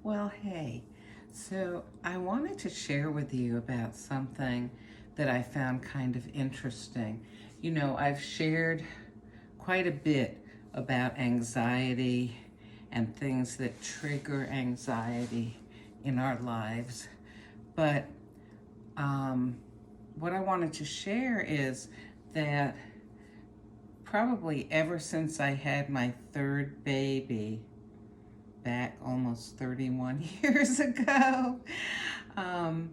Well, hey, so I wanted to share with you about something that I found kind of interesting. I've shared quite a bit about anxiety and things that trigger anxiety in our lives, but um, what I wanted to share is that probably ever since I had my third baby, back almost 31 years ago. Um,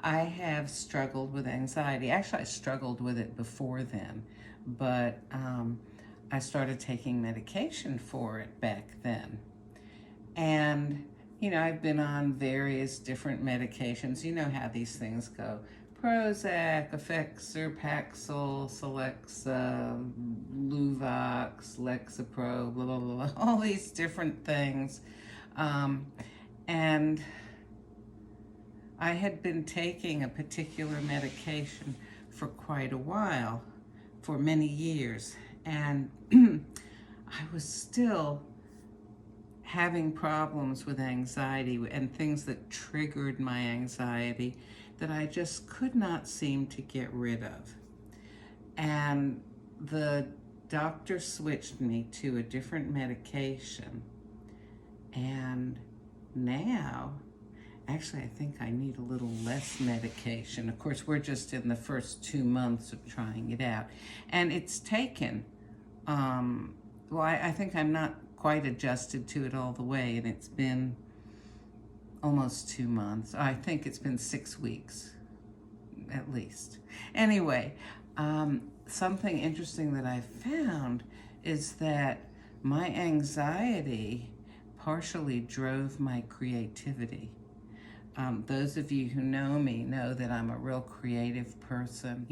I have struggled with anxiety. Actually, I struggled with it before then, but I started taking medication for it back then. And, I've been on various different medications. You know how these things go. Prozac, Effexor, Paxil, Celexa, Luvox, Lexapro, blah, blah, blah, all these different things. Um, and I had been taking a particular medication for quite a while, for many years, and I was still having problems with anxiety and things that triggered my anxiety that I just could not seem to get rid of. And the doctor switched me to a different medication, and now actually I think I need a little less medication. Of course, we're just in the first 2 months of trying it out, and it's taken I think I'm not quite adjusted to it all the way, and it's been almost 2 months. I think it's been 6 weeks at least. Anyway, something interesting that I found is that my anxiety partially drove my creativity. Those of you who know me know that I'm a real creative person.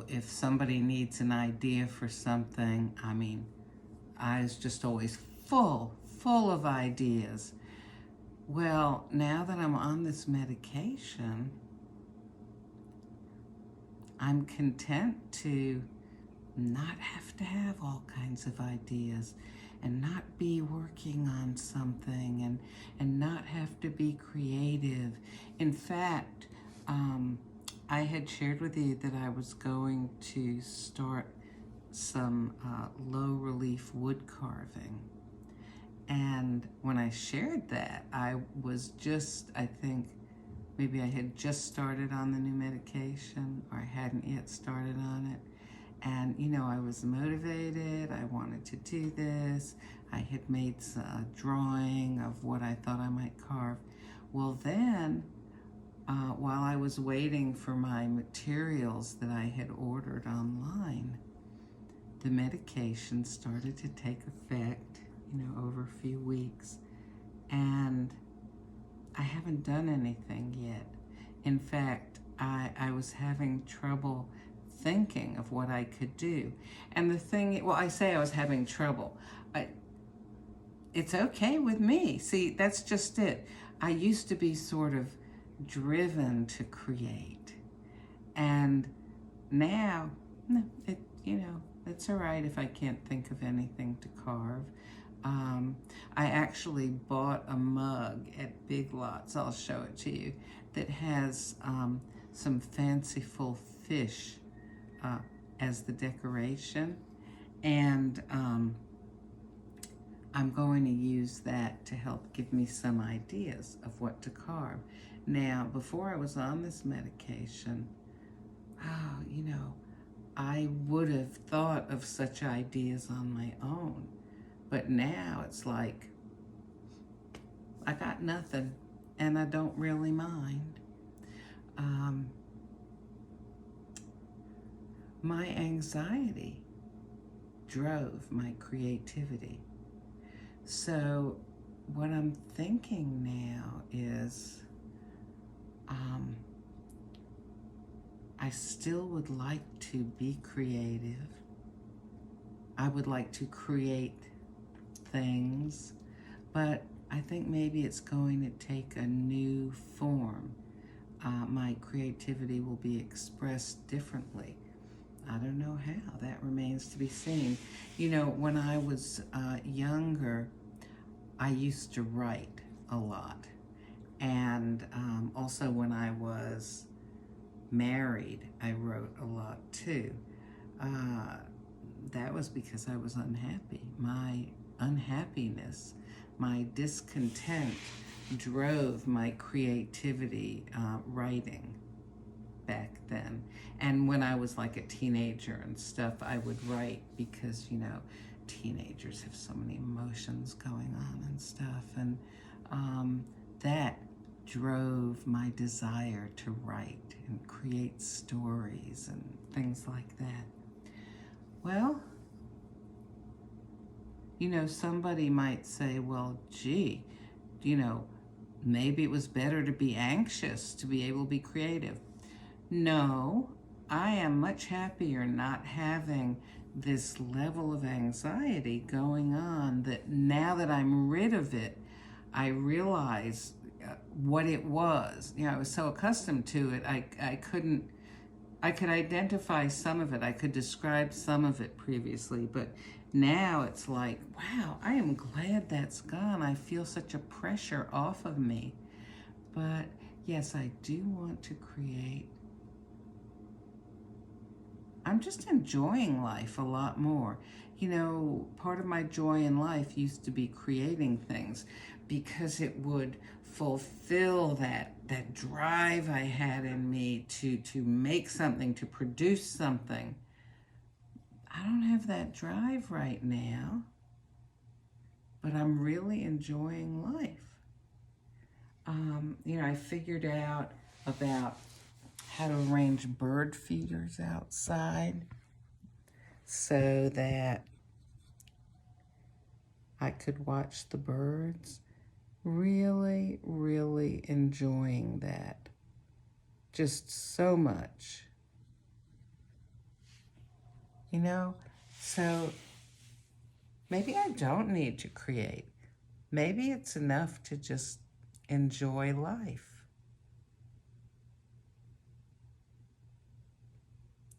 If somebody needs an idea for something, I was just always full of ideas. Well, now that I'm on this medication, I'm content to not have to have all kinds of ideas and not be working on something and not have to be creative. In fact, I had shared with you that I was going to start some low relief wood carving. And when I shared that, I was just, I think, maybe I had just started on the new medication or I hadn't yet started on it. And, I was motivated. I wanted to do this. I had made a drawing of what I thought I might carve. Well, then, while I was waiting for my materials that I had ordered online, the medication started to take effect, over a few weeks. And I haven't done anything yet. In fact, I was having trouble thinking of what I could do. And the thing, I say I was having trouble. It's okay with me. See, that's just it. I used to be sort of driven to create. And now, no, it's all right if I can't think of anything to carve. I actually bought a mug at Big Lots, I'll show it to you, that has some fanciful fish as the decoration. And I'm going to use that to help give me some ideas of what to carve. Now, before I was on this medication, I would have thought of such ideas on my own. But now it's like, I got nothing, and I don't really mind. My anxiety drove my creativity. So what I'm thinking now is, I still would like to be creative. I would like to create things, but I think maybe it's going to take a new form. My creativity will be expressed differently. I don't know how. That remains to be seen. When I was younger, I used to write a lot. And also when I was married, I wrote a lot too. Uh, that was because I was unhappy. My unhappiness, my discontent drove my creativity writing back then. And when I was like a teenager and stuff, I would write because, teenagers have so many emotions going on and stuff. And that drove my desire to write and create stories and things like that. Well, somebody might say, well, gee, you know, maybe it was better to be anxious to be able to be creative. No, I am much happier not having this level of anxiety going on, that now that I'm rid of it, I realize what it was. I was so accustomed to it, I could identify some of it. I could describe some of it previously, but now it's like, wow, I am glad that's gone. I feel such a pressure off of me. But yes, I do want to create. I'm just enjoying life a lot more. Part of my joy in life used to be creating things because it would fulfill that drive I had in me to make something, to produce something. I don't have that drive right now, but I'm really enjoying life. I figured out about how to arrange bird feeders outside so that I could watch the birds. Really, really enjoying that. Just so much. So maybe I don't need to create. Maybe it's enough to just enjoy life.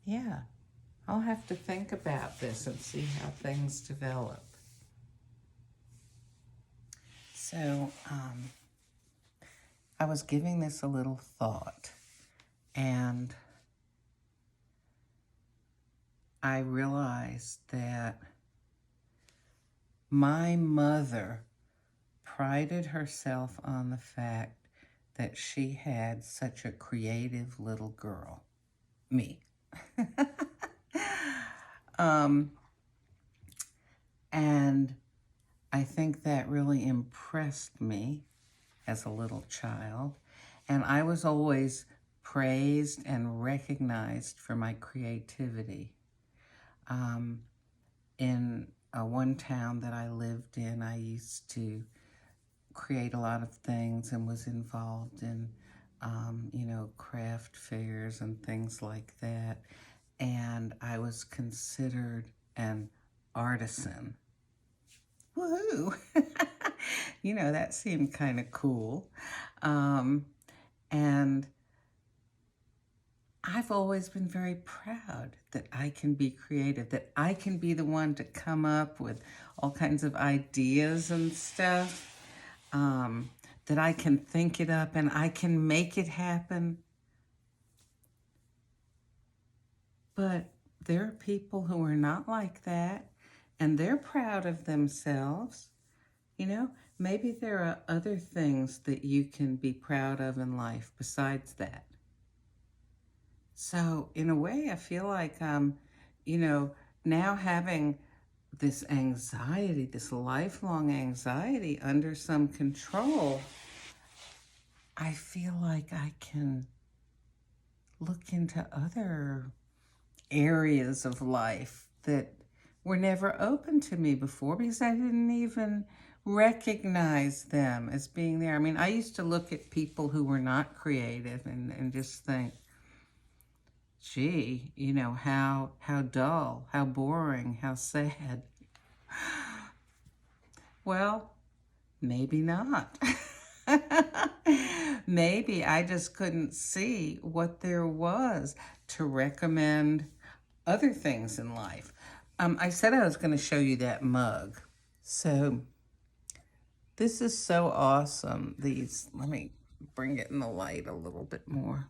Yeah, I'll have to think about this and see how things develop. So, I was giving this a little thought, and I realized that my mother prided herself on the fact that she had such a creative little girl. Me. And I think that really impressed me as a little child. And I was always praised and recognized for my creativity. In one town that I lived in, I used to create a lot of things and was involved in, craft fairs and things like that. And I was considered an artisan. Woohoo! That seemed kind of cool. And I've always been very proud that I can be creative, that I can be the one to come up with all kinds of ideas and stuff, that I can think it up and I can make it happen. But there are people who are not like that, and they're proud of themselves. Maybe there are other things that you can be proud of in life besides that. So in a way, I feel like, now having this anxiety, this lifelong anxiety under some control, I feel like I can look into other areas of life that were never open to me before because I didn't even recognize them as being there. I mean, I used to look at people who were not creative and just think, gee, how dull, how boring, how sad. Well, maybe not. Maybe I just couldn't see what there was to recommend other things in life. I said I was going to show you that mug. So this is so awesome. Let me bring it in the light a little bit more.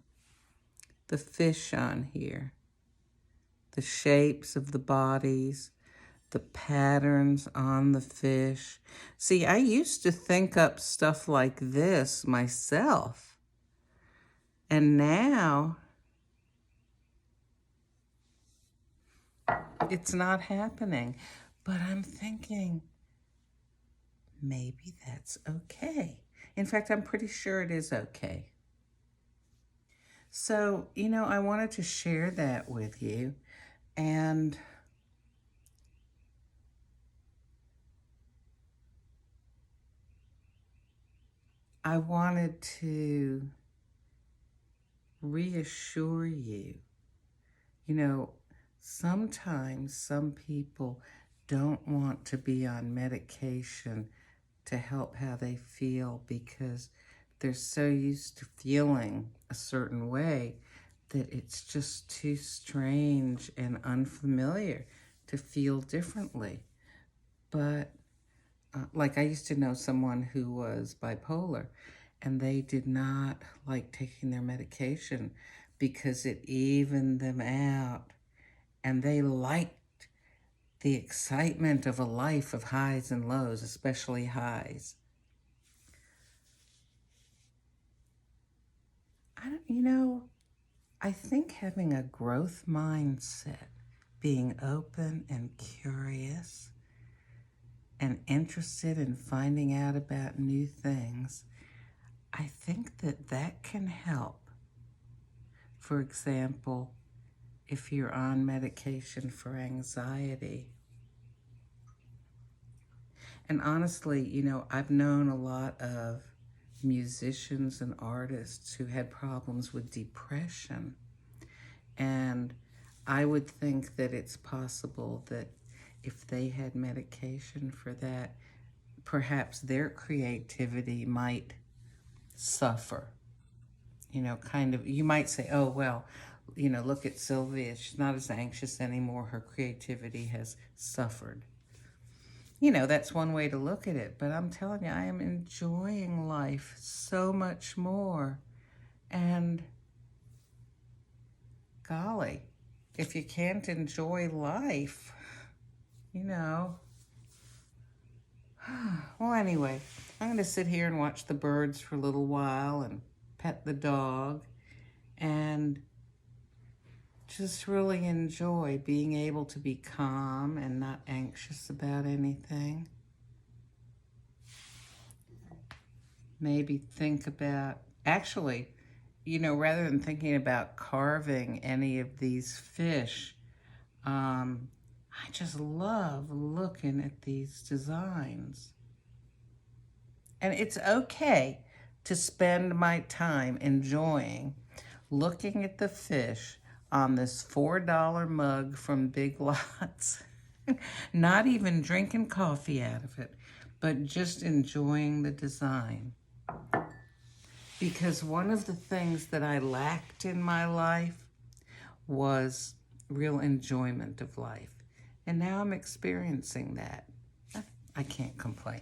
The fish on here, the shapes of the bodies, the patterns on the fish. See, I used to think up stuff like this myself. And now it's not happening. But I'm thinking, maybe that's okay. In fact, I'm pretty sure it is okay. So, I wanted to share that with you. And I wanted to reassure you, sometimes some people don't want to be on medication to help how they feel because they're so used to feeling a certain way that it's just too strange and unfamiliar to feel differently. But like I used to know someone who was bipolar, and they did not like taking their medication because it evened them out, and they liked the excitement of a life of highs and lows, especially highs. I think having a growth mindset, being open and curious and interested in finding out about new things, I think that can help. For example, if you're on medication for anxiety. And honestly, I've known a lot of musicians and artists who had problems with depression. And I would think that it's possible that if they had medication for that, perhaps their creativity might suffer. You might say, oh, well, look at Sylvia. She's not as anxious anymore. Her creativity has suffered. That's one way to look at it. But I'm telling you, I am enjoying life so much more. And golly, if you can't enjoy life, Well, anyway, I'm going to sit here and watch the birds for a little while and pet the dog and just really enjoy being able to be calm and not anxious about anything. Maybe think about, actually, rather than thinking about carving any of these fish, I just love looking at these designs. And it's okay to spend my time enjoying looking at the fish on this $4 mug from Big Lots. Not even drinking coffee out of it, but just enjoying the design. Because one of the things that I lacked in my life was real enjoyment of life. And now I'm experiencing that. I can't complain.